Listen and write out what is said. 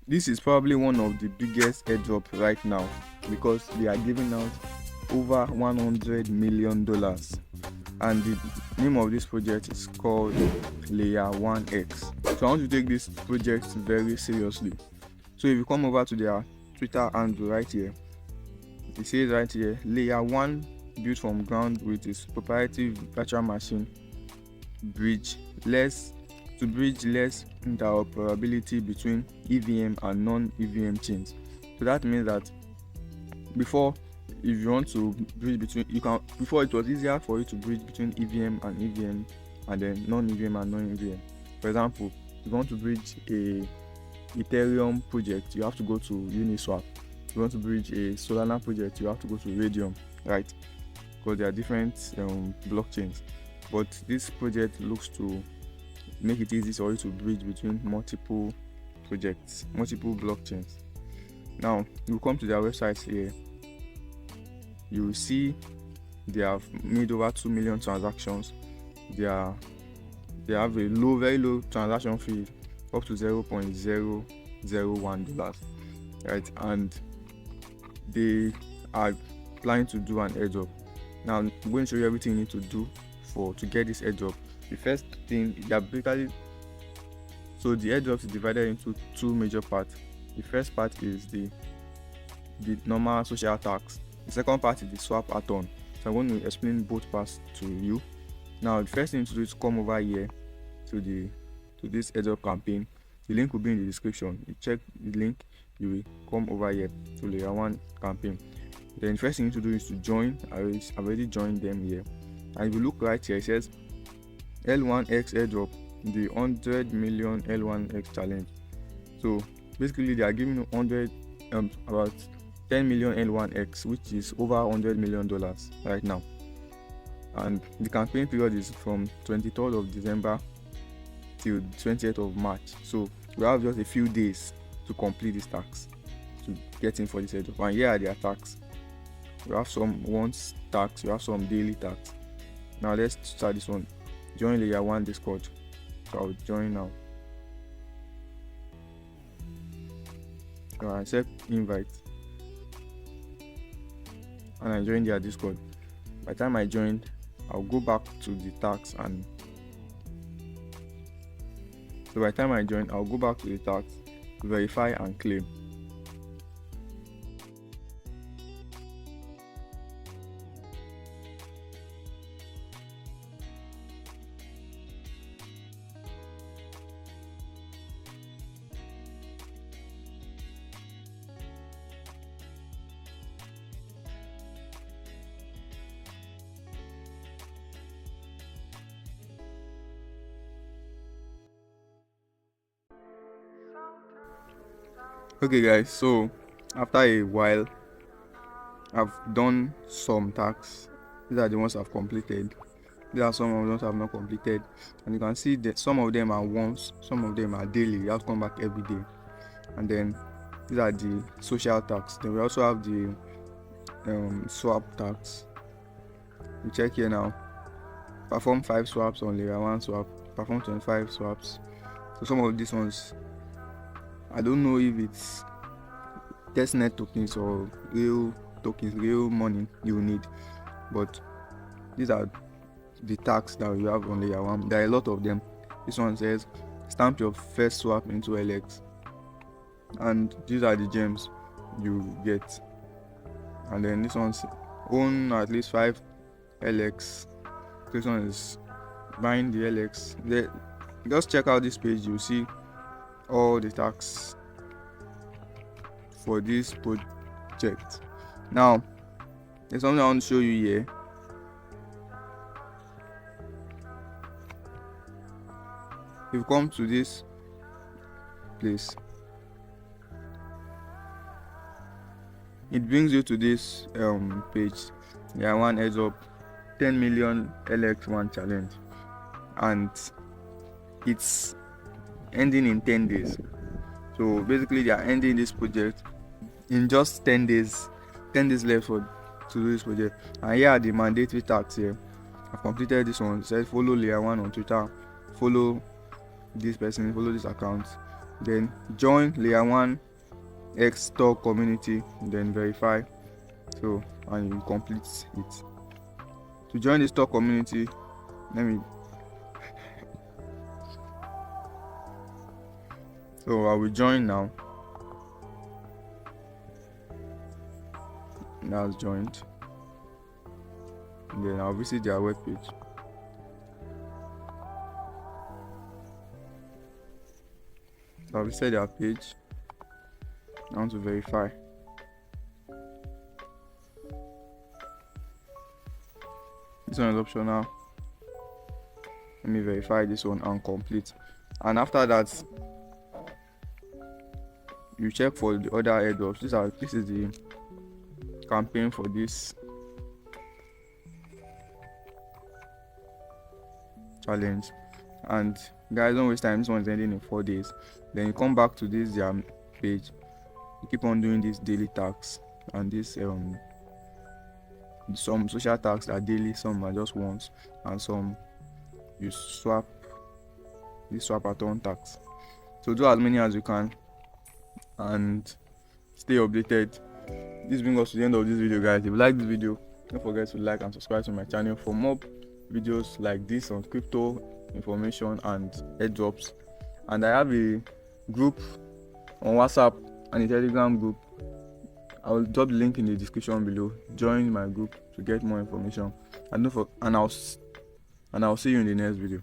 This is probably one of the biggest airdrop right now because they are giving out over $100 million, and the name of this project is called LayerOneX. So I want to take this project very seriously. So if you come over to their Twitter handle right here, it says right here, Layer 1 built from ground with its proprietary virtual machine bridge less interoperability between EVM and non-EVM chains. So that means that before, if you want to bridge between, before it was easier for you to bridge between EVM and EVM and then non-EVM and non-EVM. For example, if you want to bridge a Ethereum project, you have to go to Uniswap. If you want to bridge a Solana project, you have to go to Radium, right? Because there are different blockchains. But this project looks to make it easy for you to bridge between multiple projects, multiple blockchains. Now, you come to their website here, you will see they have made over 2 million transactions. They have a very low transaction fee, up to $0.001, right? And they are planning to do an airdrop. Now I'm going to show you everything you need to do to get this airdrop. The first thing, so the airdrop is divided into two major parts. The first part is the normal social tax. The second part is the swap add-on. So I'm going to explain both parts to you. Now the first thing to do is come over here to this airdrop campaign. The link will be in the description. You check the link, you will come over here to Layer 1 campaign. Then the first thing you need to do is to join. I've already joined them here. And if you look right here, it says L1X Airdrop, the 100 million L1X challenge. So basically they are giving you about 10 million L1X, which is over $100 million right now. And the campaign period is from 23rd of December till 20th of March. So we have just a few days to complete this tax, to get in for this airdrop. And here are their tax. We have some once tax, we have some daily tax. Now let's start this one. Join Layer 1 Discord. So I'll join now. So I accept invite, and I join their Discord. By the time I joined, I'll go back to the tax, and so by the time I join, I'll go back to the tax, verify and claim. Okay guys, so after a while I've done some tasks. These are the ones I've completed. These are some of the ones I've not completed, and you can see that some of them are once, some of them are daily. You have to come back every day. And then these are the social tasks. Then we also have the swap tasks. You check here now. Perform 5 swaps on Layer 1 swap. Perform 25 swaps. So some of these ones, I don't know if it's testnet tokens or real tokens, real money you need, but these are the tasks that we have on Layer 1. There are a lot of them. This one says stamp your first swap into LX, and these are the gems you get. And then this one's own at least 5 LX. This one is buying the LX. Just check out this page, you'll see all the tasks for this project. Now there's something I want to show you here. If you come to this place, it brings you to this page. Layer 1 Airdrop 10 million LX1 challenge, and it's ending in 10 days. So basically they are ending this project in just 10 days. 10 days left to do this project. And here are the mandatory tasks here. I've completed this one. It says follow Layer 1 on Twitter, follow this person, follow this account, then join LayerOneX store community, then verify. So, and you complete it. To join the store community, so I will join now. That's joined. Then I'll visit their webpage. So I'll visit their page. I want to verify. This one is optional. Let me verify this one and complete. And after that, you check for the other airdrops. This is the campaign for this challenge. And guys, don't waste time. This one is ending in 4 days. Then you come back to this their page. You keep on doing these daily tasks and this some social tasks are daily, some are just once, and some you swap at on tax. So do as many as you can and stay updated. This brings us to the end of this video, guys. If you like this video, don't forget to like and subscribe to my channel for more videos like this on crypto information and airdrops. And I have a group on WhatsApp and a Telegram group. I will drop the link in the description below. Join my group to get more information. And I'll see you in the next video.